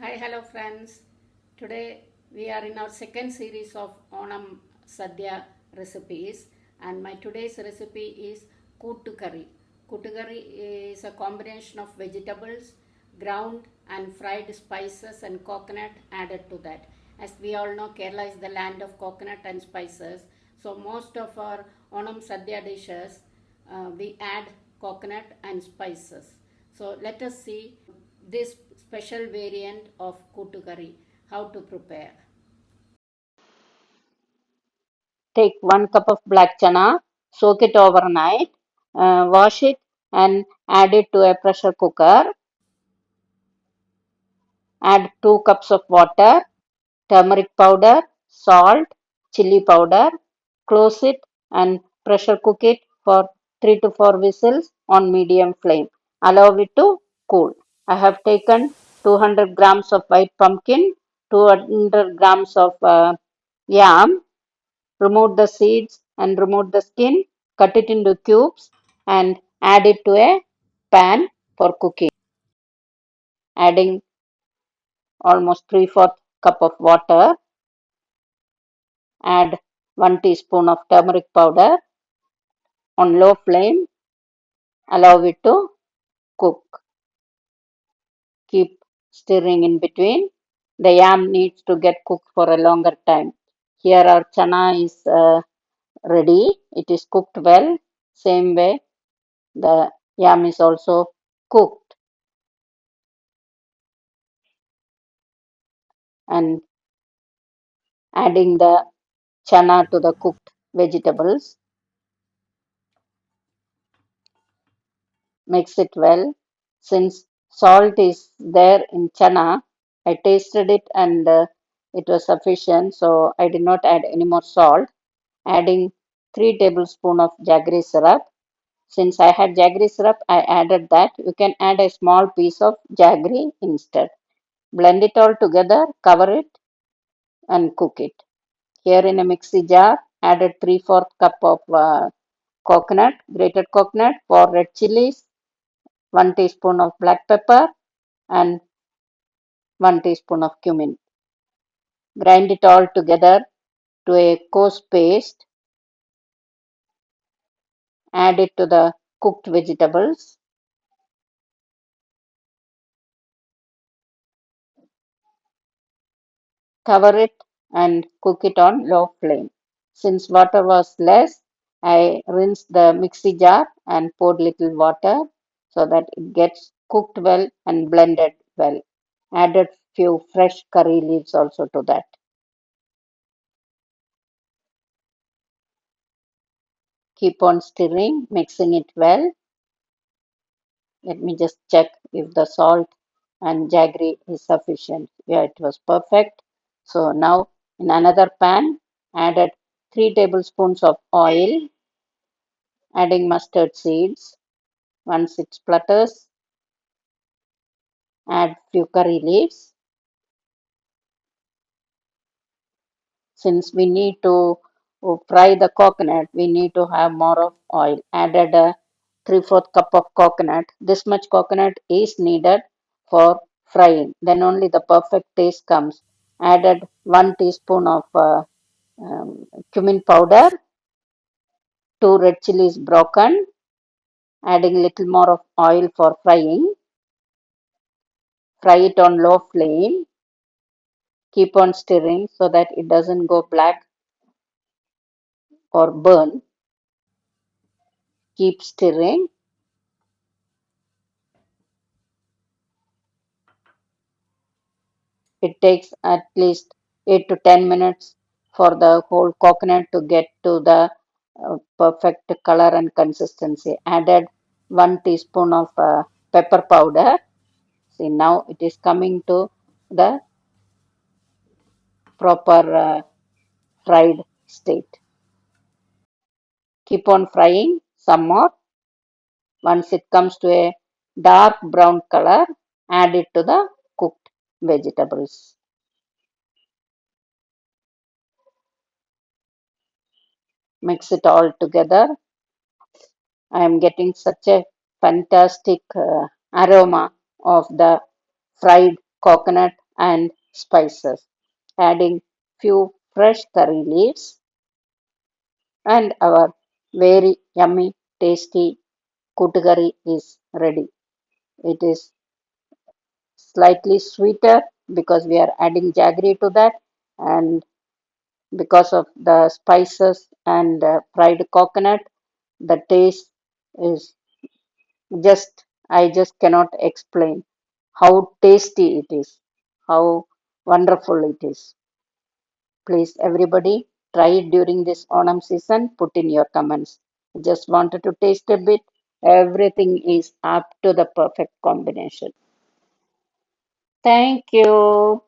Hi, hello friends. Today we are in our second series of Onam Sadya recipes, and my today's recipe is Koottu curry. Koottu curry is a combination of vegetables, ground and fried spices and coconut added to that. As we all know, Kerala is the land of coconut and spices, so most of our Onam Sadya dishes we add coconut and spices. So let us see this special variant of Koottu curry, how to prepare. Take 1 cup of black chana, soak it overnight, wash it and add it to a pressure cooker. Add 2 cups of water, turmeric powder, salt, chilli powder. Close it and pressure cook it for 3 to 4 whistles on medium flame. Allow it to cool. I have taken 200 grams of white pumpkin, 200 grams of yam. Remove the seeds and remove the skin, cut it into cubes and add it to a pan for cooking. Adding almost 3/4 cup of water, add 1 teaspoon of turmeric powder on low flame, allow it to cook. Keep stirring in between. The yam needs to get cooked for a longer time. Here our chana is ready. It is cooked well. Same way the yam is also cooked. And adding the chana to the cooked vegetables. Mix it well. Since salt is there in chana, I tasted it and it was sufficient, so I did not add any more salt. Adding 3 tablespoons of jaggery syrup. Since I had jaggery syrup, I added that. You can add a small piece of jaggery instead. Blend it all together, cover it, and cook it. Here in a mixie jar, added 3/4 cup of coconut, grated coconut, 4 red chillies, 1 teaspoon of black pepper, and 1 teaspoon of cummin. Grind it all together to a coarse paste. Add it to the cooked vegetables. Cover it and cook it on low flame. Since water was less, I rinsed the mixie jar and poured little water so that it gets cooked well and blended well. Added few fresh curry leaves also to that. Keep on stirring, mixing it well. Let me just check if the salt and jaggery is sufficient. Yeah, it was perfect. So now in another pan, added 3 tablespoons of oil, adding mustard seeds. Once it splutters, add few curry leaves. Since we need to fry the coconut, we need to have more of oil. Added a 3/4 cup of coconut. This much coconut is needed for frying. Then only the perfect taste comes. Added 1 teaspoon of cumin powder, 2 red chilies broken, adding little more of oil for frying. Fry it on low flame. Keep on stirring so that it doesn't go black or burn. Keep stirring. It takes at least 8 to 10 minutes for the whole coconut to get to the perfect color and consistency. Added 1 teaspoon of pepper powder. See, now it is coming to the proper fried state. Keep on frying some more. Once it comes to a dark brown color, add it to the cooked vegetables. Mix it all together. I am getting such a fantastic aroma of the fried coconut and spices, adding few fresh curry leaves, and our very yummy, tasty kuttu curry is ready. It is slightly sweeter because we are adding jaggery to that, and because of the spices and fried coconut, the taste is just, I just cannot explain how tasty it is, how wonderful it is. Please, everybody, try it during this Onam season. Put in your comments. Just wanted to taste a bit. Everything is up to the perfect combination. Thank you.